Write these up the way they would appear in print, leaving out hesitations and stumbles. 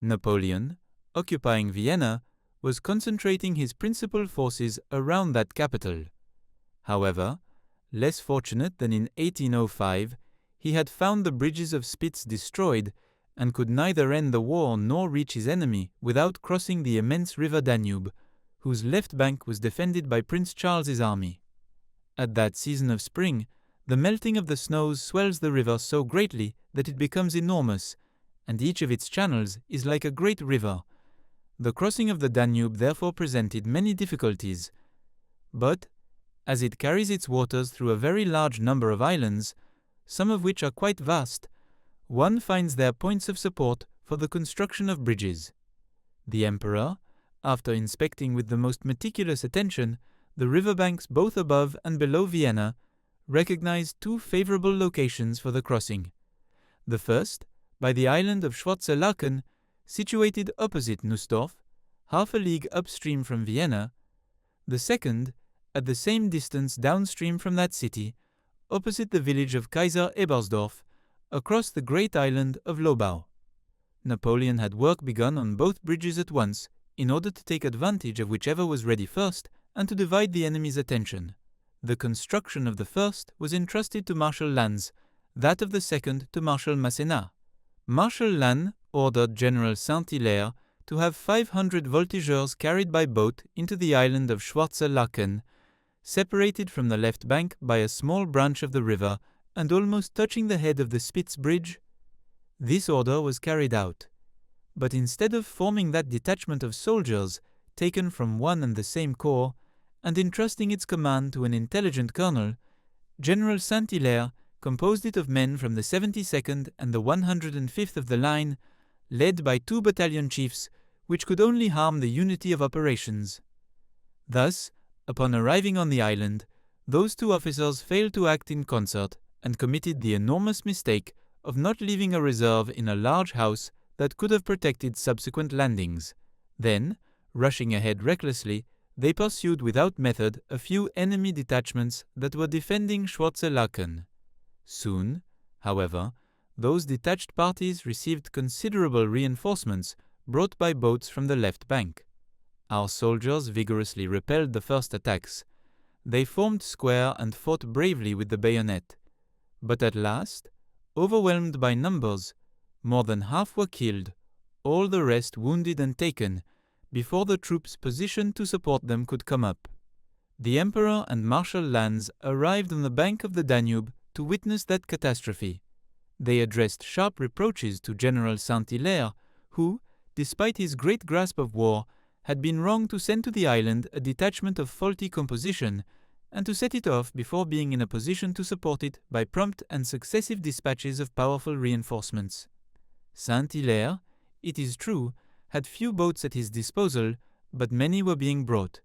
Napoleon, occupying Vienna, was concentrating his principal forces around that capital. However, less fortunate than in 1805, he had found the bridges of Spitz destroyed and could neither end the war nor reach his enemy without crossing the immense river Danube, whose left bank was defended by Prince Charles's army. At that season of spring, the melting of the snows swells the river so greatly that it becomes enormous, and each of its channels is like a great river. The crossing of the Danube therefore presented many difficulties. But, as it carries its waters through a very large number of islands, some of which are quite vast, one finds there points of support for the construction of bridges. The emperor, after inspecting with the most meticulous attention the riverbanks both above and below Vienna, recognized two favorable locations for the crossing. The first, by the island of Schwarze Laken, situated opposite Nussdorf, half a league upstream from Vienna. The second, at the same distance downstream from that city, opposite the village of Kaiser Ebersdorf, across the great island of Lobau. Napoleon had work begun on both bridges at once, in order to take advantage of whichever was ready first and to divide the enemy's attention. The construction of the first was entrusted to Marshal Lannes, that of the second to Marshal Masséna. Marshal Lannes ordered General Saint-Hilaire to have 500 voltigeurs carried by boat into the island of Schwarze Laken, separated from the left bank by a small branch of the river and almost touching the head of the Spitz Bridge. This order was carried out. But instead of forming that detachment of soldiers taken from one and the same corps, and entrusting its command to an intelligent colonel, General Saint-Hilaire composed it of men from the 72nd and the 105th of the line, led by 2 battalion chiefs, which could only harm the unity of operations. Thus, upon arriving on the island, those 2 officers failed to act in concert and committed the enormous mistake of not leaving a reserve in a large house that could have protected subsequent landings. Then, rushing ahead recklessly, they pursued without method a few enemy detachments that were defending Schwarze Laken. Soon, however, those detached parties received considerable reinforcements brought by boats from the left bank. Our soldiers vigorously repelled the first attacks. They formed square and fought bravely with the bayonet. But at last, overwhelmed by numbers, more than half were killed, all the rest wounded and taken, before the troops positioned to support them could come up. The Emperor and Marshal Lannes arrived on the bank of the Danube to witness that catastrophe. They addressed sharp reproaches to General Saint-Hilaire, who, despite his great grasp of war, had been wrong to send to the island a detachment of faulty composition, and to set it off before being in a position to support it by prompt and successive dispatches of powerful reinforcements. Saint-Hilaire, it is true, had few boats at his disposal, but many were being brought.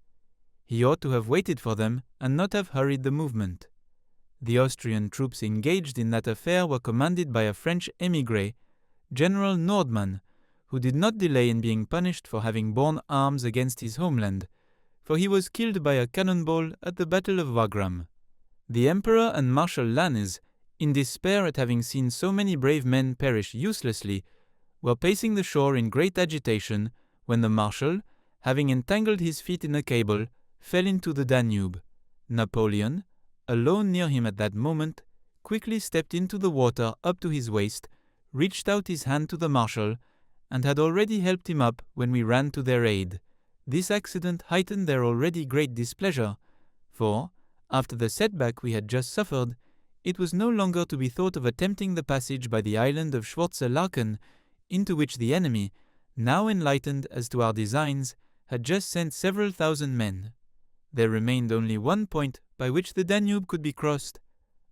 He ought to have waited for them and not have hurried the movement. The Austrian troops engaged in that affair were commanded by a French émigré, General Nordmann, who did not delay in being punished for having borne arms against his homeland, for he was killed by a cannonball at the Battle of Wagram. The Emperor and Marshal Lannes, in despair at having seen so many brave men perish uselessly, were pacing the shore in great agitation when the Marshal, having entangled his feet in a cable, fell into the Danube. Napoleon, alone near him at that moment, quickly stepped into the water up to his waist, reached out his hand to the Marshal, and had already helped him up when we ran to their aid. This accident heightened their already great displeasure, for, after the setback we had just suffered, it was no longer to be thought of attempting the passage by the island of Schwarze Laken, into which the enemy, now enlightened as to our designs, had just sent several thousand men. There remained only one point by which the Danube could be crossed,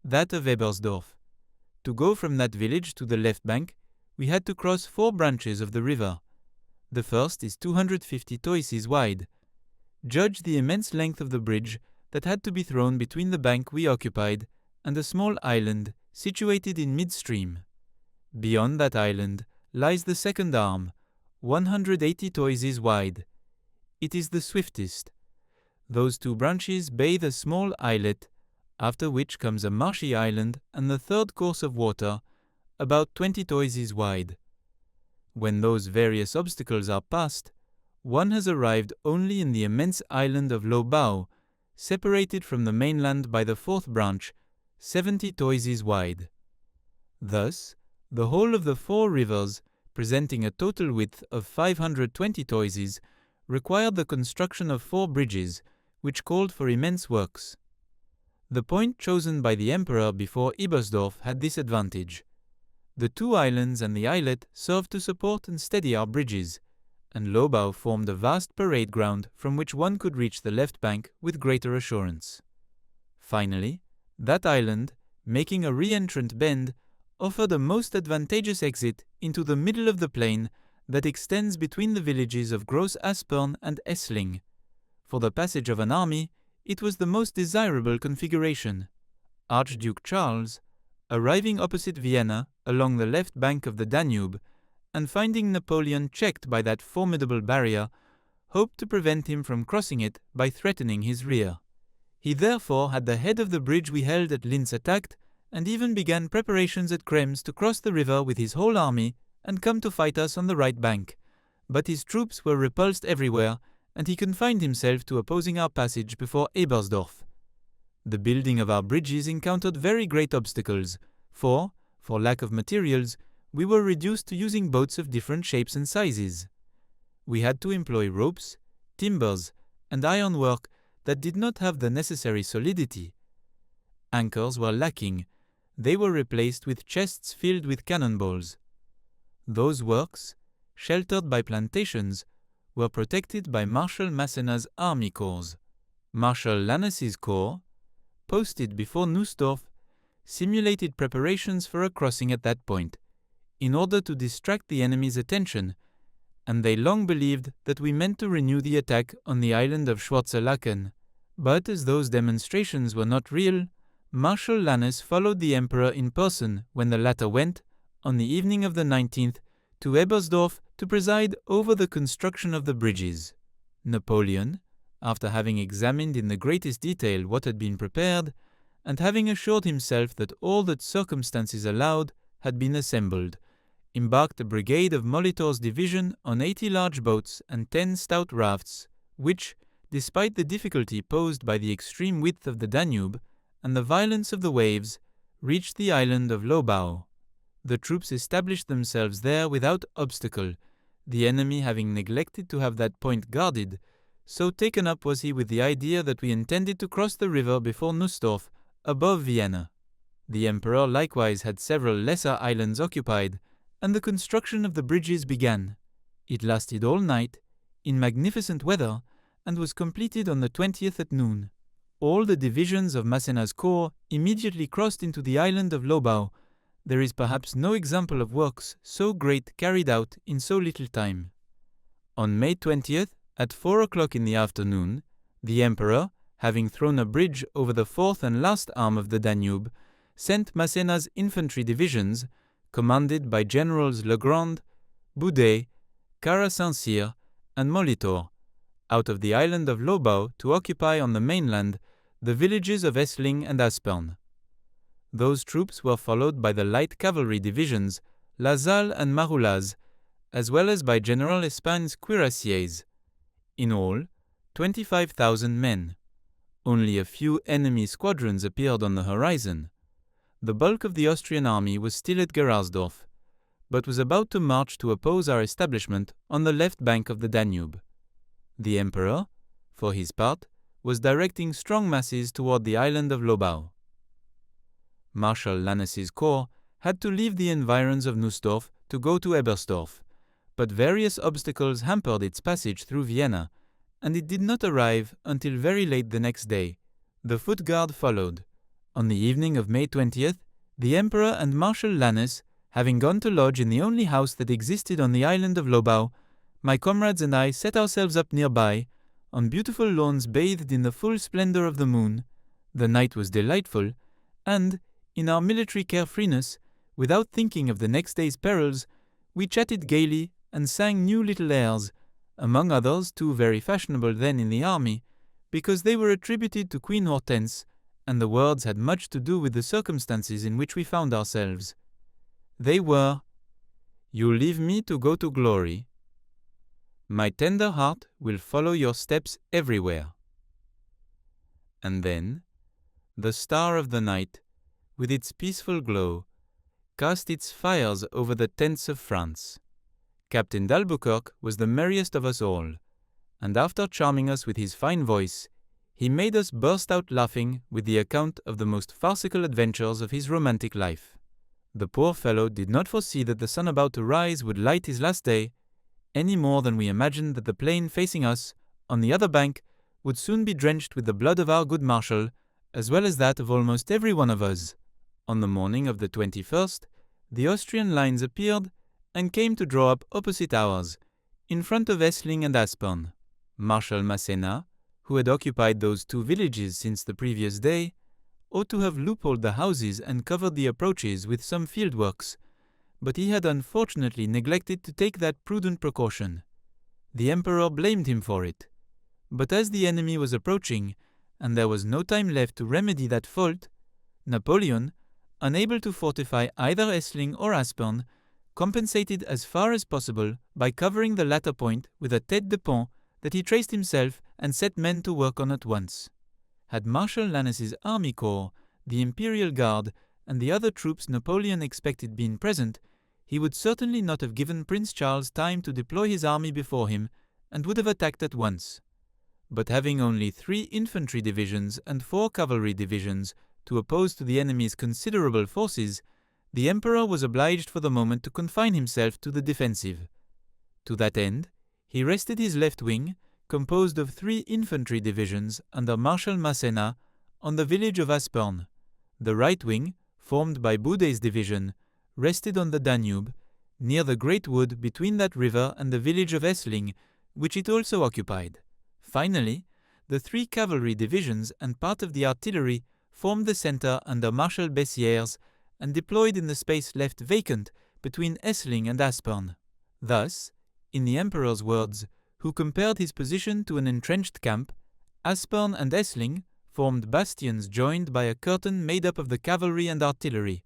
that of Ebersdorf. To go from that village to the left bank, we had to cross 4 branches of the river. The first is 250 toises wide. Judge the immense length of the bridge that had to be thrown between the bank we occupied and a small island situated in midstream. Beyond that island lies the second arm, 180 toises wide. It is the swiftest. Those 2 branches bathe a small islet, after which comes a marshy island and the third course of water, about 20 toises wide. When those various obstacles are passed, one has arrived only in the immense island of Lobau, separated from the mainland by the fourth branch, 70 toises wide. Thus, the whole of the 4 rivers, presenting a total width of 520 toises, required the construction of 4 bridges, which called for immense works. The point chosen by the emperor before Ebersdorf had this advantage. The 2 islands and the islet served to support and steady our bridges, and Lobau formed a vast parade ground from which one could reach the left bank with greater assurance. Finally, that island, making a re-entrant bend, offered a most advantageous exit into the middle of the plain that extends between the villages of Gross Aspern and Essling. For the passage of an army, it was the most desirable configuration. Archduke Charles, arriving opposite Vienna along the left bank of the Danube, and finding Napoleon checked by that formidable barrier, hoped to prevent him from crossing it by threatening his rear. He therefore had the head of the bridge we held at Linz attacked, and even began preparations at Krems to cross the river with his whole army and come to fight us on the right bank. But his troops were repulsed everywhere, and he confined himself to opposing our passage before Ebersdorf. The building of our bridges encountered very great obstacles, for lack of materials, we were reduced to using boats of different shapes and sizes. We had to employ ropes, timbers, and ironwork that did not have the necessary solidity. Anchors were lacking. They were replaced with chests filled with cannonballs. Those works, sheltered by plantations, were protected by Marshal Masséna's army corps. Marshal Lannes's corps, posted before Nussdorf, simulated preparations for a crossing at that point, in order to distract the enemy's attention, and they long believed that we meant to renew the attack on the island of Schwarze-Laken. But as those demonstrations were not real, Marshal Lannes followed the emperor in person when the latter went, on the evening of the 19th, to Ebersdorf to preside over the construction of the bridges. Napoleon, after having examined in the greatest detail what had been prepared, and having assured himself that all that circumstances allowed had been assembled, embarked a brigade of Molitor's division on 80 large boats and 10 stout rafts, which, despite the difficulty posed by the extreme width of the Danube and the violence of the waves, reached the island of Lobau. The troops established themselves there without obstacle, the enemy having neglected to have that point guarded, so taken up was he with the idea that we intended to cross the river before Nussdorf, above Vienna. The emperor likewise had several lesser islands occupied, and the construction of the bridges began. It lasted all night, in magnificent weather, and was completed on the 20th at noon. All the divisions of Masséna's corps immediately crossed into the island of Lobau. There is perhaps no example of works so great carried out in so little time. On May 20th, at 4 o'clock in the afternoon, the emperor, having thrown a bridge over the fourth and last arm of the Danube, sent Masséna's infantry divisions, commanded by Generals Legrand, Boudet, Cara Saint-Cyr, and Molitor, out of the island of Lobau to occupy on the mainland the villages of Essling and Aspern. Those troops were followed by the light cavalry divisions, Lasalle and Maroulaz, as well as by General Espagne's cuirassiers. In all, 25,000 men. Only a few enemy squadrons appeared on the horizon. The bulk of the Austrian army was still at Ebersdorf, but was about to march to oppose our establishment on the left bank of the Danube. The emperor, for his part, was directing strong masses toward the island of Lobau. Marshal Lannes's corps had to leave the environs of Nussdorf to go to Ebersdorf, but various obstacles hampered its passage through Vienna, and it did not arrive until very late the next day. The foot guard followed. On the evening of May 20th, the emperor and Marshal Lannes, having gone to lodge in the only house that existed on the island of Lobau, my comrades and I set ourselves up nearby, on beautiful lawns bathed in the full splendor of the moon. The night was delightful, and, in our military carefreeness, without thinking of the next day's perils, we chatted gaily and sang new little airs, among others 2 very fashionable then in the army, because they were attributed to Queen Hortense, and the words had much to do with the circumstances in which we found ourselves. They were, You leave me to go to glory. My tender heart will follow your steps everywhere. And then, the star of the night, with its peaceful glow, cast its fires over the tents of France. Captain d'Albuquerque was the merriest of us all, and after charming us with his fine voice, he made us burst out laughing with the account of the most farcical adventures of his romantic life. The poor fellow did not foresee that the sun about to rise would light his last day, any more than we imagined that the plain facing us, on the other bank, would soon be drenched with the blood of our good marshal, as well as that of almost every one of us. On the morning of the 21st, the Austrian lines appeared and came to draw up opposite ours, in front of Essling and Aspern. Marshal Masséna, who had occupied those two villages since the previous day, ought to have loopholed the houses and covered the approaches with some fieldworks, but he had unfortunately neglected to take that prudent precaution. The Emperor blamed him for it. But as the enemy was approaching, and there was no time left to remedy that fault, Napoleon, unable to fortify either Essling or Aspern, compensated as far as possible by covering the latter point with a tête de pont that he traced himself and set men to work on at once. Had Marshal Lannes's army corps, the Imperial Guard, and the other troops Napoleon expected been present, he would certainly not have given Prince Charles time to deploy his army before him, and would have attacked at once. But having only 3 infantry divisions and 4 cavalry divisions to oppose to the enemy's considerable forces, the Emperor was obliged for the moment to confine himself to the defensive. To that end, he rested his left wing, composed of 3 infantry divisions under Marshal Masséna, on the village of Aspern. The right wing, formed by Boudet's division, rested on the Danube, near the great wood between that river and the village of Essling, which it also occupied. Finally, the 3 cavalry divisions and part of the artillery formed the centre under Marshal Bessieres and deployed in the space left vacant between Essling and Aspern. Thus, in the Emperor's words, who compared his position to an entrenched camp, Aspern and Essling formed bastions joined by a curtain made up of the cavalry and artillery.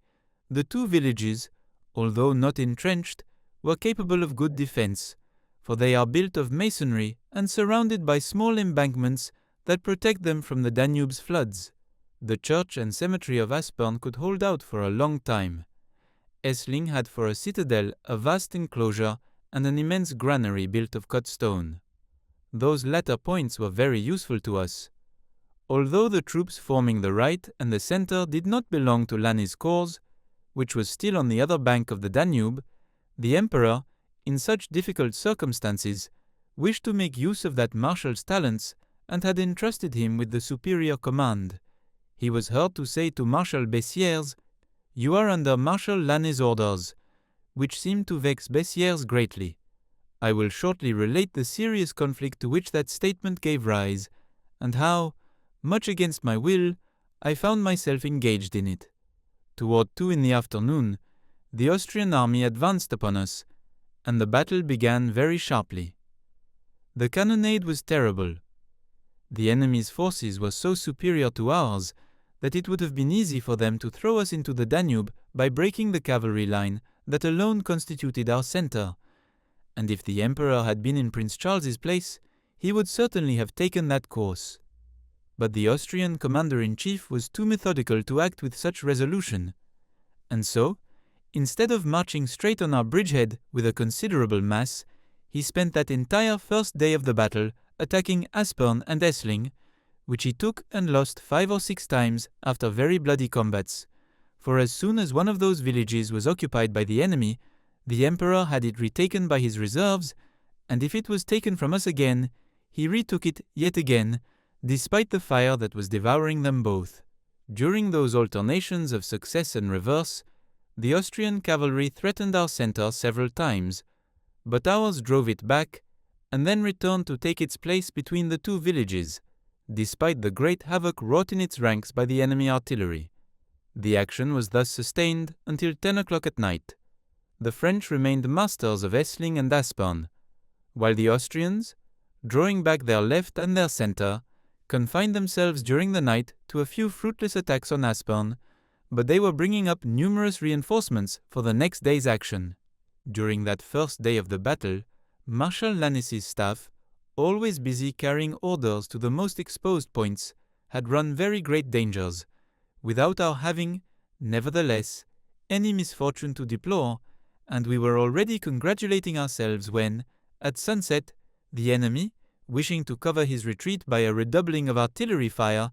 The 2 villages, although not entrenched, were capable of good defence, for they are built of masonry and surrounded by small embankments that protect them from the Danube's floods. The church and cemetery of Aspern could hold out for a long time. Essling had for a citadel a vast enclosure and an immense granary built of cut stone. Those latter points were very useful to us. Although the troops forming the right and the centre did not belong to Lannes's corps, which was still on the other bank of the Danube, the Emperor, in such difficult circumstances, wished to make use of that marshal's talents and had entrusted him with the superior command. He was heard to say to Marshal Bessieres, "You are under Marshal Lannes's orders," which seemed to vex Bessieres greatly. I will shortly relate the serious conflict to which that statement gave rise, and how, much against my will, I found myself engaged in it. Toward 2 in the afternoon, the Austrian army advanced upon us, and the battle began very sharply. The cannonade was terrible. The enemy's forces were so superior to ours that it would have been easy for them to throw us into the Danube by breaking the cavalry line that alone constituted our centre, and if the Emperor had been in Prince Charles's place, he would certainly have taken that course. But the Austrian commander-in-chief was too methodical to act with such resolution, and so, instead of marching straight on our bridgehead with a considerable mass, he spent that entire first day of the battle attacking Aspern and Essling, which he took and lost 5 or 6 times after very bloody combats, for as soon as one of those villages was occupied by the enemy, the Emperor had it retaken by his reserves, and if it was taken from us again, he retook it yet again, despite the fire that was devouring them both. During those alternations of success and reverse, the Austrian cavalry threatened our centre several times, but ours drove it back, and then returned to take its place between the 2 villages, despite the great havoc wrought in its ranks by the enemy artillery. The action was thus sustained until 10 o'clock at night. The French remained masters of Essling and Aspern, while the Austrians, drawing back their left and their centre, confined themselves during the night to a few fruitless attacks on Aspern, but they were bringing up numerous reinforcements for the next day's action. During that first day of the battle, Marshal Lannes's staff, always busy carrying orders to the most exposed points, had run very great dangers, without our having, nevertheless, any misfortune to deplore, and we were already congratulating ourselves when, at sunset, the enemy, wishing to cover his retreat by a redoubling of artillery fire,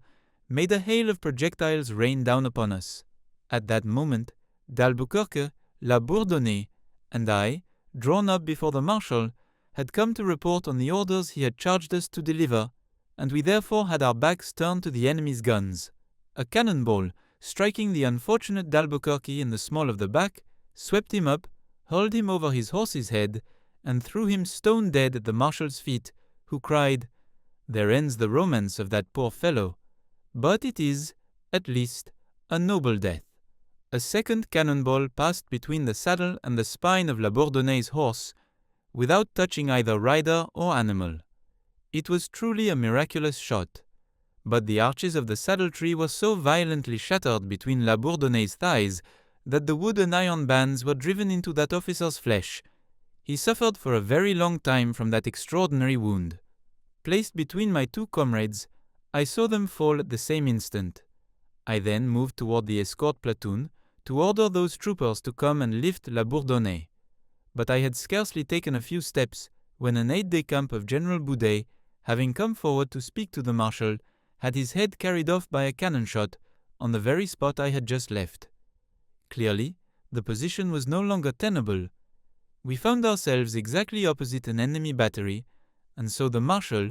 made a hail of projectiles rain down upon us. At that moment, d'Albuquerque, La Bourdonnais, and I, drawn up before the Marshal, had come to report on the orders he had charged us to deliver, and we therefore had our backs turned to the enemy's guns. A cannonball, striking the unfortunate d'Albuquerque in the small of the back, swept him up, hurled him over his horse's head, and threw him stone dead at the Marshal's feet, who cried, "There ends the romance of that poor fellow. But it is, at least, a noble death." A second cannonball passed between the saddle and the spine of La Bourdonnais' horse, without touching either rider or animal. It was truly a miraculous shot, but the arches of the saddle-tree were so violently shattered between La Bourdonnais' thighs that the wood and iron bands were driven into that officer's flesh. He suffered for a very long time from that extraordinary wound. Placed between my two comrades, I saw them fall at the same instant. I then moved toward the escort platoon to order those troopers to come and lift La Bourdonnais. But I had scarcely taken a few steps when an aide-de-camp of General Boudet, having come forward to speak to the Marshal, had his head carried off by a cannon shot on the very spot I had just left. Clearly, the position was no longer tenable. We found ourselves exactly opposite an enemy battery, and so the Marshal,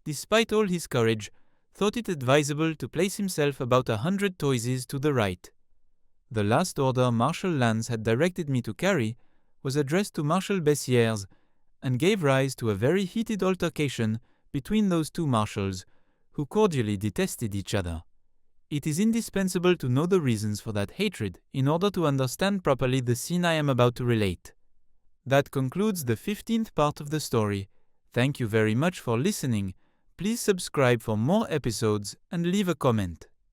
despite all his courage, thought it advisable to place himself about 100 toises to the right. The last order Marshal Lannes had directed me to carry was addressed to Marshal Bessières, and gave rise to a very heated altercation between those two marshals, who cordially detested each other. It is indispensable to know the reasons for that hatred in order to understand properly the scene I am about to relate. That concludes the 15th part of the story. Thank you very much for listening. Please subscribe for more episodes and leave a comment.